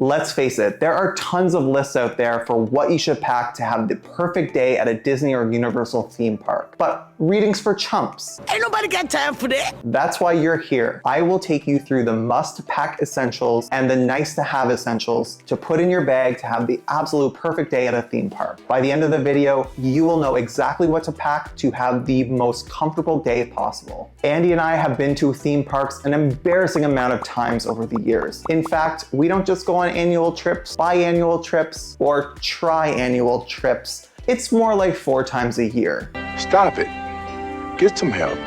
Let's face it, there are tons of lists out there for what you should pack to have the perfect day at a Disney or Universal theme park. But reading's for chumps. Ain't nobody got time for that. That's why you're here. I will take you through the must-pack essentials and the nice-to-have essentials to put in your bag to have the absolute perfect day at a theme park. By the end of the video, you will know exactly what to pack to have the most comfortable day possible. Andy and I have been to theme parks an embarrassing amount of times over the years. In fact, we don't just go on annual trips, biannual trips, or triannual trips. It's more like 4 times a year. Stop it. Get some help.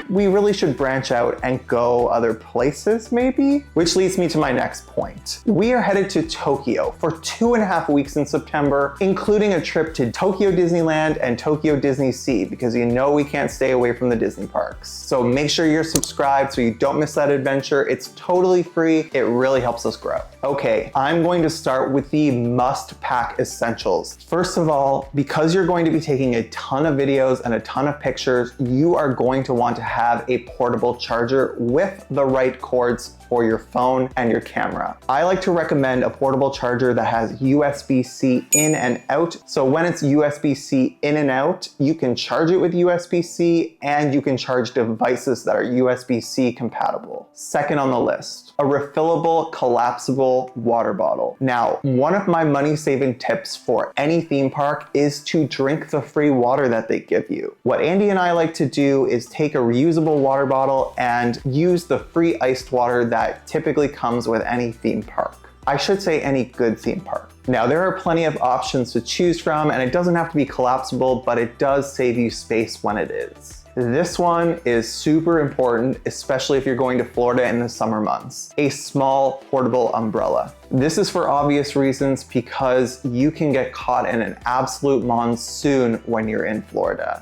We really should branch out and go other places maybe? Which leads me to my next point. We are headed to Tokyo for 2.5 weeks in September, including a trip to Tokyo Disneyland and Tokyo Disney Sea, because you know we can't stay away from the Disney parks. So make sure you're subscribed so you don't miss that adventure. It's totally free. It really helps us grow. Okay, I'm going to start with the must-pack essentials. First of all, because you're going to be taking a ton of videos and a ton of pictures, you are going to want to have a portable charger with the right cords for your phone and your camera. I like to recommend a portable charger that has USB-C in and out. So when it's USB-C in and out, you can charge it with USB-C and you can charge devices that are USB-C compatible. Second on the list, a refillable, collapsible water bottle. Now, one of my money-saving tips for any theme park is to drink the free water that they give you. What Andy and I like to do is take a reusable water bottle and use the free iced water that typically comes with any theme park. I should say any good theme park. Now, there are plenty of options to choose from, and it doesn't have to be collapsible, but it does save you space when it is. This one is super important, especially if you're going to Florida in the summer months. A small portable umbrella. This is for obvious reasons because you can get caught in an absolute monsoon when you're in Florida.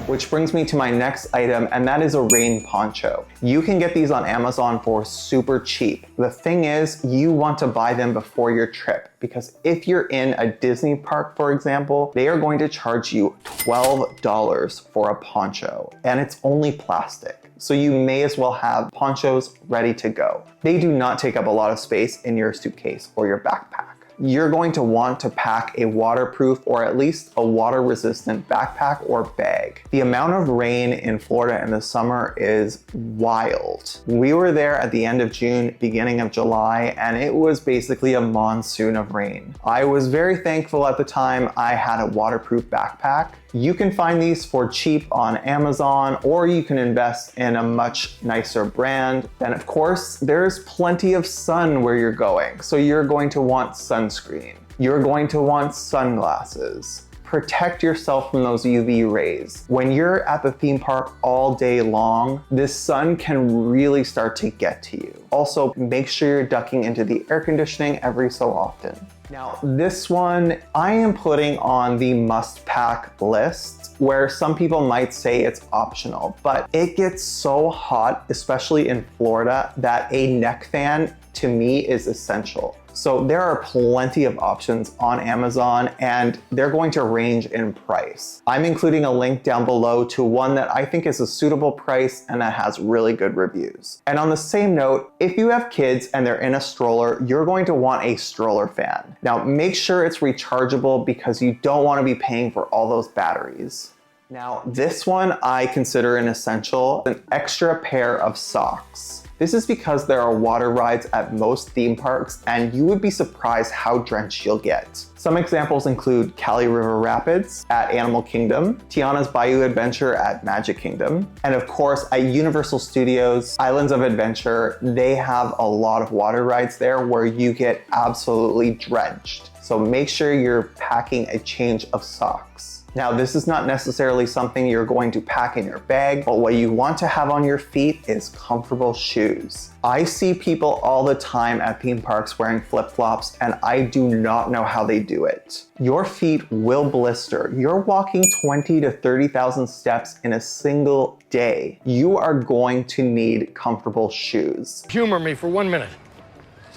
Which brings me to my next item, and that is a rain poncho. You can get these on Amazon for super cheap. The thing is, you want to buy them before your trip, because if you're in a Disney park, for example, they are going to charge you $12 for a poncho, and it's only plastic. So you may as well have ponchos ready to go. They do not take up a lot of space in your suitcase or your backpack. You're going to want to pack a waterproof or at least a water-resistant backpack or bag. The amount of rain in Florida in the summer is wild. We were there at the end of June, beginning of July, and it was basically a monsoon of rain. I was very thankful at the time I had a waterproof backpack. You can find these for cheap on Amazon, or you can invest in a much nicer brand. Then of course, there's plenty of sun where you're going. So you're going to want sunscreen. You're going to want sunglasses. Protect yourself from those UV rays. When you're at the theme park all day long, this sun can really start to get to you. Also, make sure you're ducking into the air conditioning every so often. Now, this one I am putting on the must-pack list, where some people might say it's optional, but it gets so hot, especially in Florida, that a neck fan to me is essential. So there are plenty of options on Amazon, and they're going to range in price. I'm including a link down below to one that I think is a suitable price and that has really good reviews. And on the same note, if you have kids and they're in a stroller, you're going to want a stroller fan. Now, make sure it's rechargeable because you don't want to be paying for all those batteries. Now, this one I consider an essential, an extra pair of socks. This is because there are water rides at most theme parks, and you would be surprised how drenched you'll get. Some examples include Kali River Rapids at Animal Kingdom, Tiana's Bayou Adventure at Magic Kingdom, and of course at Universal Studios Islands of Adventure, they have a lot of water rides there where you get absolutely drenched. So make sure you're packing a change of socks. Now, this is not necessarily something you're going to pack in your bag, but what you want to have on your feet is comfortable shoes. I see people all the time at theme parks wearing flip-flops, and I do not know how they do it. Your feet will blister. You're walking 20 to 30,000 steps in a single day. You are going to need comfortable shoes. Humor me for 1 minute.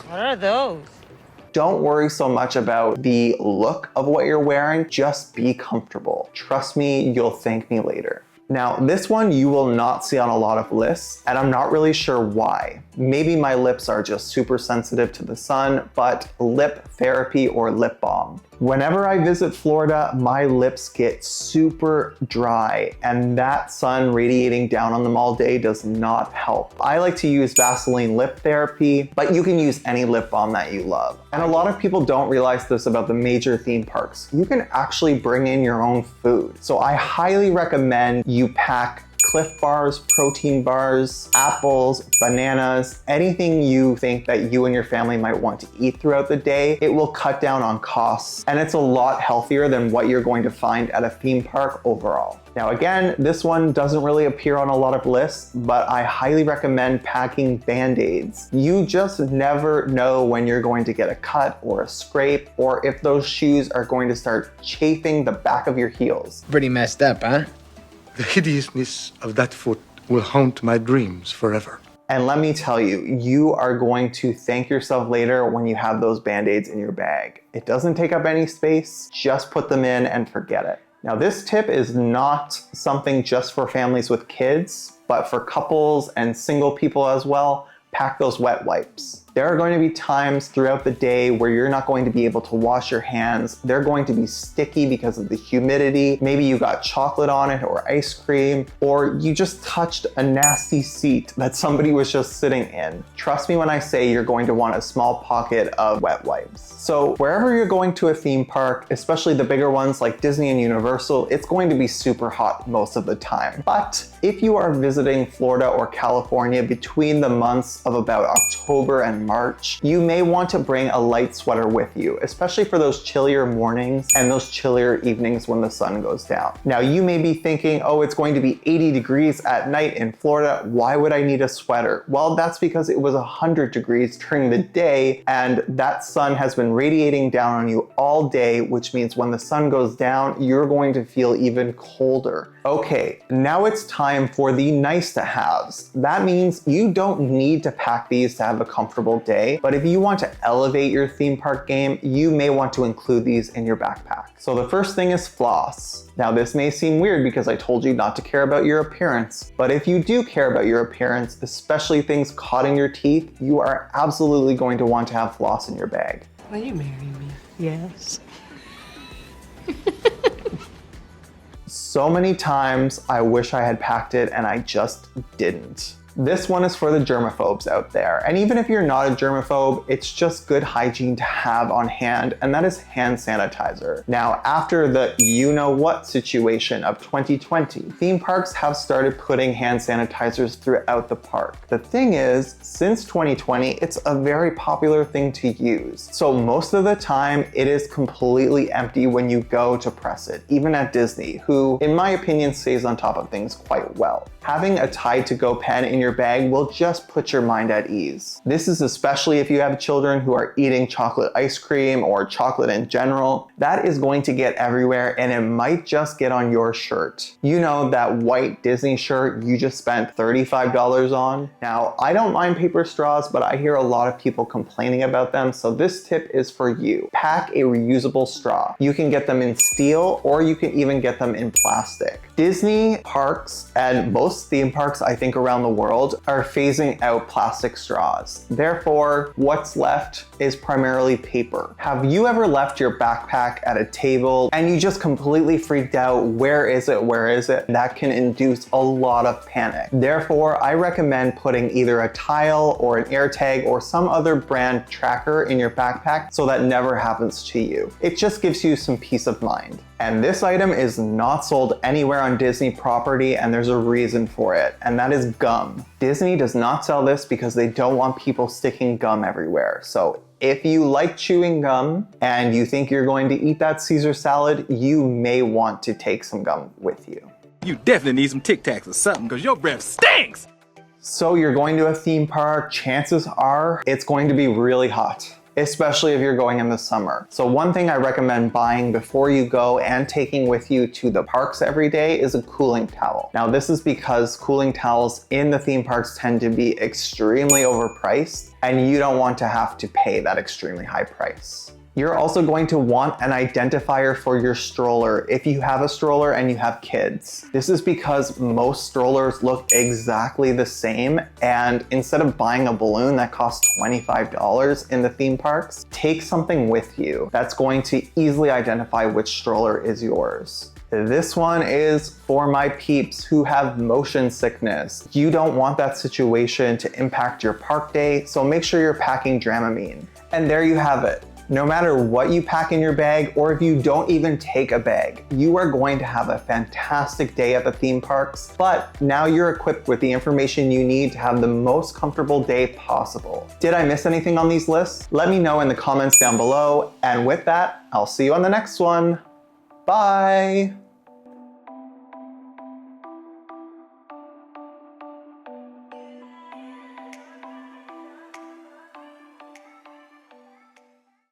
What are those? Don't worry so much about the look of what you're wearing, just be comfortable. Trust me, you'll thank me later. Now, this one you will not see on a lot of lists, and I'm not really sure why. Maybe my lips are just super sensitive to the sun, but lip therapy or lip balm. Whenever I visit Florida, my lips get super dry, and that sun radiating down on them all day does not help. I like to use Vaseline lip therapy, but you can use any lip balm that you love. And a lot of people don't realize this about the major theme parks. You can actually bring in your own food. So I highly recommend you pack Cliff Bars, protein bars, apples, bananas, anything you think that you and your family might want to eat throughout the day. It will cut down on costs, and it's a lot healthier than what you're going to find at a theme park overall. Now again, this one doesn't really appear on a lot of lists, but I highly recommend packing Band-Aids. You just never know when you're going to get a cut or a scrape, or if those shoes are going to start chafing the back of your heels. Pretty messed up, huh? The hideousness of that foot will haunt my dreams forever. And let me tell you, you are going to thank yourself later when you have those Band-Aids in your bag. It doesn't take up any space, just put them in and forget it. Now this tip is not something just for families with kids, but for couples and single people as well. Pack those wet wipes. There are going to be times throughout the day where you're not going to be able to wash your hands. They're going to be sticky because of the humidity. Maybe you got chocolate on it or ice cream, or you just touched a nasty seat that somebody was just sitting in. Trust me when I say you're going to want a small pocket of wet wipes. So wherever you're going to a theme park, especially the bigger ones like Disney and Universal, it's going to be super hot most of the time. But if you are visiting Florida or California between the months of about October and March, you may want to bring a light sweater with you, especially for those chillier mornings and those chillier evenings when the sun goes down. Now you may be thinking, oh, it's going to be 80 degrees at night in Florida. Why would I need a sweater? Well, that's because it was 100 degrees during the day, and that sun has been radiating down on you all day, which means when the sun goes down, you're going to feel even colder. Okay, now it's time for the nice to haves. That means you don't need to pack these to have a comfortable day, but if you want to elevate your theme park game, you may want to include these in your backpack. So the first thing is floss. Now this may seem weird because I told you not to care about your appearance, but if you do care about your appearance, especially things caught in your teeth, you are absolutely going to want to have floss in your bag. Will you marry me? Yes. So many times I wish I had packed it and I just didn't. This one is for the germaphobes out there. And even if you're not a germaphobe, it's just good hygiene to have on hand, and that is hand sanitizer. Now, after the you-know-what situation of 2020, theme parks have started putting hand sanitizers throughout the park. The thing is, since 2020, it's a very popular thing to use. So most of the time, it is completely empty when you go to press it, even at Disney, who, in my opinion, stays on top of things quite well. Having a Tide to Go pen in your bag will just put your mind at ease. This is especially if you have children who are eating chocolate ice cream or chocolate in general. That is going to get everywhere, and it might just get on your shirt. You know, that white Disney shirt you just spent $35 on? Now, I don't mind paper straws, but I hear a lot of people complaining about them, so this tip is for you. Pack a reusable straw. You can get them in steel, or you can even get them in plastic. Disney parks and most theme parks, I think, around the world are phasing out plastic straws. Therefore, what's left is primarily paper. Have you ever left your backpack at a table and you just completely freaked out? Where is it? Where is it? That can induce a lot of panic. Therefore, I recommend putting either a tile or an AirTag or some other brand tracker in your backpack so that never happens to you. It just gives you some peace of mind. And this item is not sold anywhere on Disney property, and there's a reason for it, and that is gum. Disney does not sell this because they don't want people sticking gum everywhere. So if you like chewing gum and you think you're going to eat that Caesar salad, you may want to take some gum with you. You definitely need some Tic Tacs or something, because your breath stinks! So you're going to a theme park, chances are it's going to be really hot, especially if you're going in the summer. So one thing I recommend buying before you go and taking with you to the parks every day is a cooling towel. Now this is because cooling towels in the theme parks tend to be extremely overpriced, and you don't want to have to pay that extremely high price. You're also going to want an identifier for your stroller if you have a stroller and you have kids. This is because most strollers look exactly the same, and instead of buying a balloon that costs $25 in the theme parks, take something with you that's going to easily identify which stroller is yours. This one is for my peeps who have motion sickness. You don't want that situation to impact your park day, so make sure you're packing Dramamine. And there you have it. No matter what you pack in your bag, or if you don't even take a bag, you are going to have a fantastic day at the theme parks, but now you're equipped with the information you need to have the most comfortable day possible. Did I miss anything on these lists? Let me know in the comments down below, and with that, I'll see you on the next one. Bye!